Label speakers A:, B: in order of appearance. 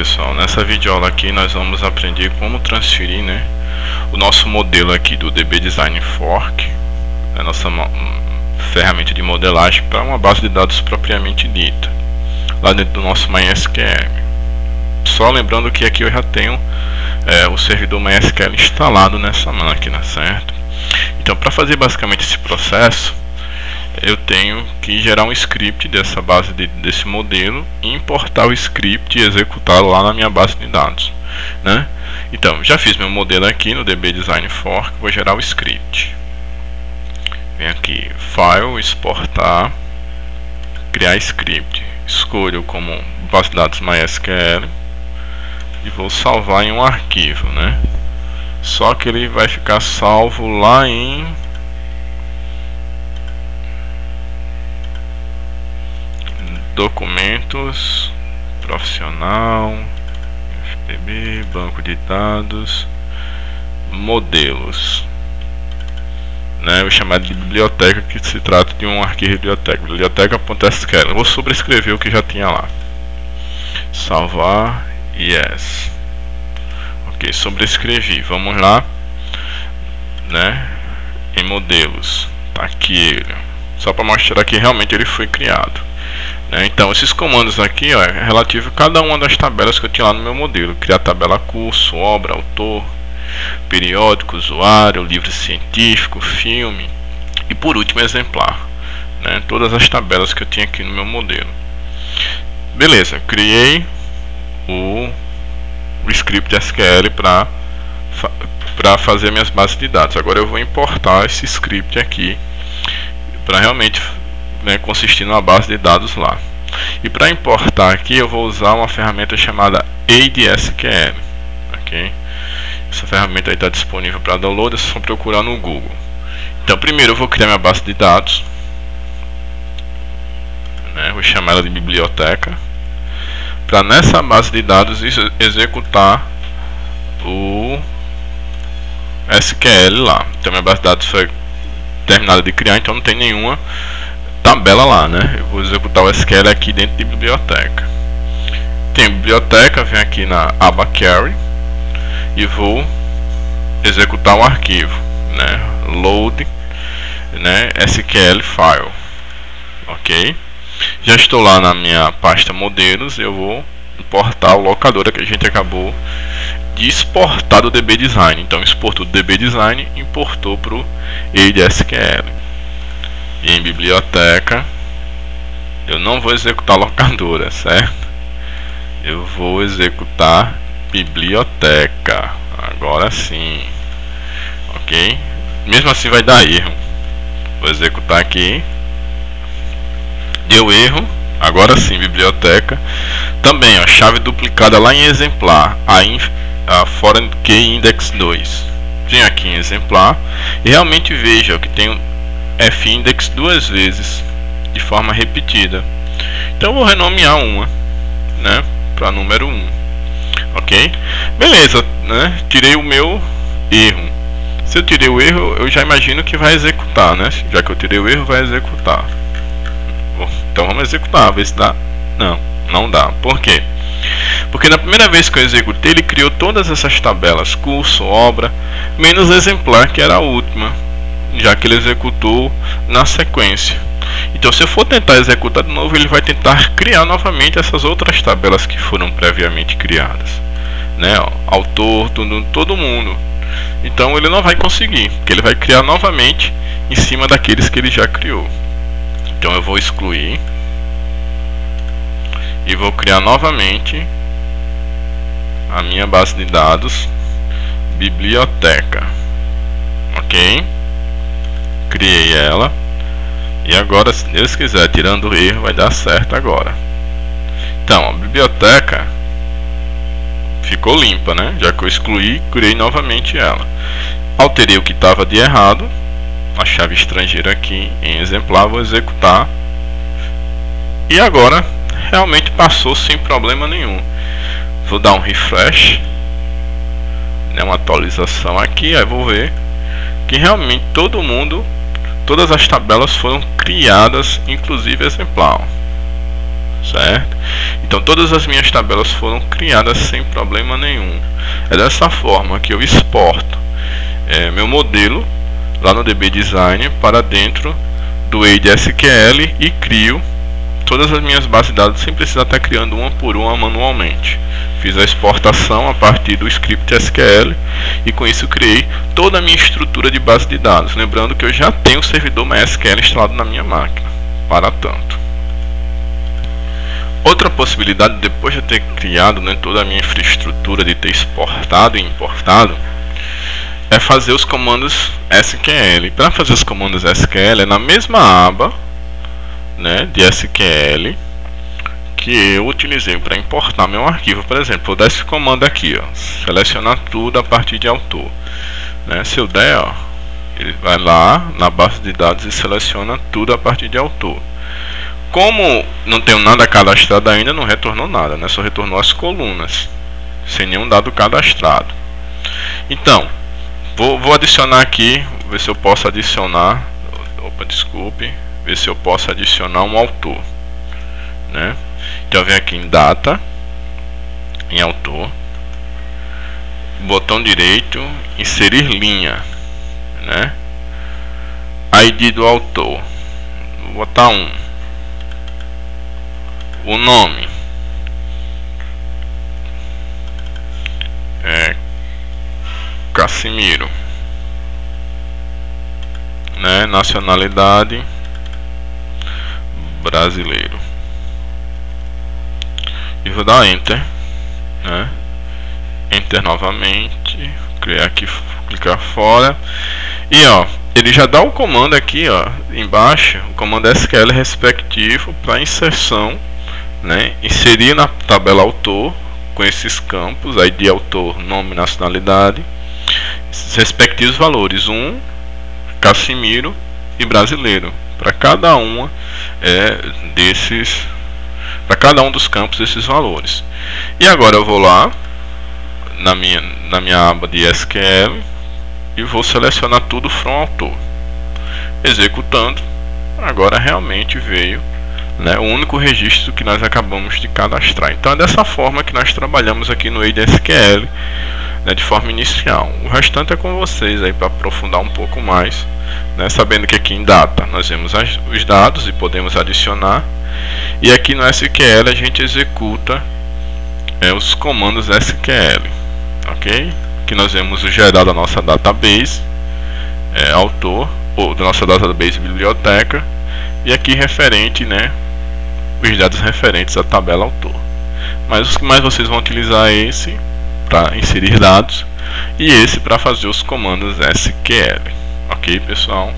A: pessoal, nessa videoaula aqui nós vamos aprender como transferir, o nosso modelo aqui do DB Design Fork, a nossa ferramenta de modelagem, para uma base de dados propriamente dita, lá dentro do nosso MySQL. Só lembrando que aqui eu já tenho o servidor MySQL instalado nessa máquina, certo? Então, para fazer basicamente esse processo, eu tenho que gerar um script dessa base desse modelo, importar o script e executá-lo lá na minha base de dados, Então, já fiz meu modelo aqui no DB Design Fork, vou gerar o script. Venho aqui, File, Exportar, Criar Script. Escolho como base de dados MySQL e vou salvar em um arquivo, Só que ele vai ficar salvo lá em documentos, profissional, FPB, banco de dados, modelos, o chamado de biblioteca, que se trata de um arquivo de biblioteca, biblioteca.sql. Eu vou sobrescrever o que já tinha lá, salvar, yes, ok, sobrescrevi. Vamos lá, em modelos, tá aqui ele, só para mostrar que realmente ele foi criado. Então, esses comandos aqui é relativo a cada uma das tabelas que eu tinha lá no meu modelo. Criar tabela curso, obra, autor, periódico, usuário, livro científico, filme e por último exemplar, todas as tabelas que eu tinha aqui no meu modelo. Beleza, criei o script SQL para fazer minhas bases de dados. Agora eu vou importar esse script aqui para realmente consistir numa base de dados lá. E para importar aqui eu vou usar uma ferramenta chamada ADSQL, ok? Essa ferramenta está disponível para download, é só procurar no Google. Então primeiro eu vou criar minha base de dados, vou chamar ela de biblioteca, para nessa base de dados executar o SQL lá. Então minha base de dados foi terminada de criar, então não tem nenhuma tabela lá, Eu vou executar o SQL aqui dentro de biblioteca. Tem biblioteca, venho aqui na aba Query e vou executar um arquivo, Load, SQL file, ok? Já estou lá na minha pasta modelos, eu vou importar o locadora que a gente acabou de exportar do DB Design. Então exportou do DB Design, importou para o ADSQL. E em biblioteca eu não vou executar locadora, certo? Eu vou executar biblioteca. Agora sim, ok? Mesmo assim vai dar erro. Vou executar aqui. Deu erro. Agora sim, biblioteca. Também, chave duplicada lá em exemplar. A foreign key index 2. Venho aqui em exemplar e realmente veja que tem f-index duas vezes de forma repetida. Então eu vou renomear uma, para número 1, ok? Beleza, tirei o meu erro. Se eu tirei o erro, eu já imagino que vai executar, Já que eu tirei o erro, vai executar. Então vamos executar, ver se dá. Não dá. Por quê? Porque na primeira vez que eu executei, ele criou todas essas tabelas, curso, obra, menos exemplar, que era a última, já que ele executou na sequência. Então se eu for tentar executar de novo, ele vai tentar criar novamente essas outras tabelas que foram previamente criadas, autor, todo mundo. Então ele não vai conseguir, porque ele vai criar novamente em cima daqueles que ele já criou. Então eu vou excluir e vou criar novamente a minha base de dados biblioteca, ok? Criei ela e agora, se Deus quiser, tirando o erro, vai dar certo agora. Então a biblioteca ficou limpa, já que eu excluí, criei novamente ela. Alterei o que estava de errado, a chave estrangeira aqui em exemplar, vou executar e agora realmente passou sem problema nenhum. Vou dar um refresh, uma atualização aqui, aí vou ver que realmente todas as tabelas foram criadas, inclusive exemplar. certo? Então todas as minhas tabelas foram criadas sem problema nenhum. É dessa forma que eu exporto meu modelo lá no DB Design para dentro do SQL e crio todas as minhas bases de dados sem precisar estar criando uma por uma manualmente. Fiz a exportação a partir do script SQL e com isso criei toda a minha estrutura de base de dados. Lembrando que eu já tenho o servidor MySQL instalado na minha máquina, para tanto. Outra possibilidade, depois de eu ter criado toda a minha infraestrutura, de ter exportado e importado, é fazer os comandos SQL. Para fazer os comandos SQL é na mesma aba de SQL que eu utilizei para importar meu arquivo. Por exemplo, vou dar esse comando aqui, selecionar tudo a partir de autor. Se eu der, ele vai lá na base de dados e seleciona tudo a partir de autor. Como não tenho nada cadastrado ainda, não retornou nada, só retornou as colunas, sem nenhum dado cadastrado. Então, vou adicionar aqui, ver se eu posso adicionar, ver se eu posso adicionar um autor, Então eu venho aqui em data, em autor, botão direito, inserir linha, ID do autor, vou botar 1, o nome é Casimiro, nacionalidade brasileiro, e vou dar enter, enter novamente, criar aqui, clicar fora, e ele já dá o comando aqui embaixo, o comando SQL respectivo para inserção, inserir na tabela autor com esses campos, ID autor, nome, nacionalidade, esses respectivos valores, 1, Casimiro e brasileiro, para cada uma para cada um dos campos desses valores. E agora eu vou lá na minha aba de SQL e vou selecionar tudo from autor. Executando, agora realmente veio o único registro que nós acabamos de cadastrar. Então é dessa forma que nós trabalhamos aqui no SQL, de forma inicial. O restante é com vocês aí para aprofundar um pouco mais, sabendo que aqui em data nós vemos os dados e podemos adicionar, e aqui no SQL a gente executa os comandos SQL, ok? Aqui nós vemos o geral da nossa database, autor, ou da nossa database biblioteca, e aqui referente, os dados referentes à tabela autor. Mas os que mais vocês vão utilizar é esse para inserir dados e esse para fazer os comandos SQL. Ok, pessoal?